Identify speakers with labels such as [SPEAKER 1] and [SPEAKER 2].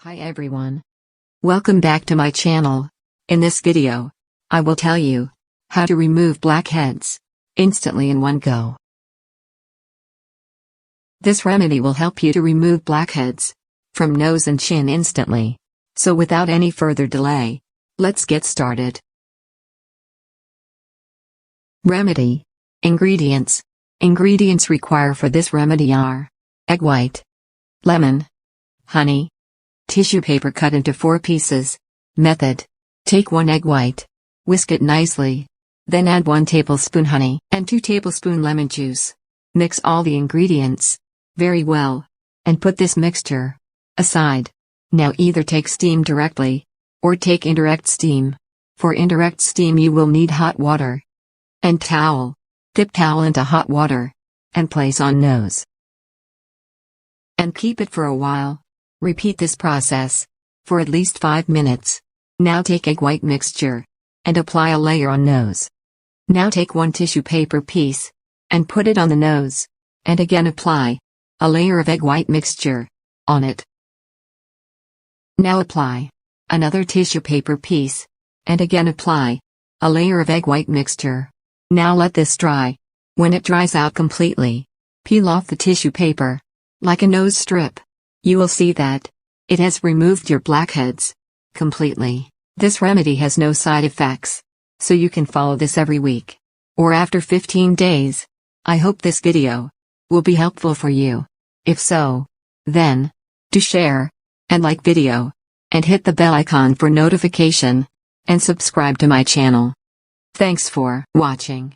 [SPEAKER 1] Hi everyone. Welcome back to my channel. In this video, I will tell you how to remove blackheads instantly in one go. This remedy will help you to remove blackheads from nose and chin instantly. So without any further delay, let's get started. Remedy. Ingredients. Ingredients required for this remedy are egg white, lemon, honey, tissue paper cut into 4 pieces. Method. Take 1 egg white, whisk it nicely, then add 1 tablespoon honey and 2 tablespoon lemon juice. Mix all the ingredients very well, and put this mixture aside. Now either take steam directly, or take indirect steam. For indirect steam you will need hot water and towel. Dip towel into hot water, and place on nose. And keep it for a while. Repeat this process for at least 5 minutes. Now take egg white mixture and apply a layer on nose. Now take 1 tissue paper piece and put it on the nose, and again apply a layer of egg white mixture on it. Now apply another tissue paper piece and again apply a layer of egg white mixture. Now let this dry. When it dries out completely, peel off the tissue paper like a nose strip. You will see that it has removed your blackheads completely. This remedy has no side effects, so you can follow this every week or after 15 days. I hope this video will be helpful for you. If so, then do share and like video and hit the bell icon for notification and subscribe to my channel. Thanks for watching.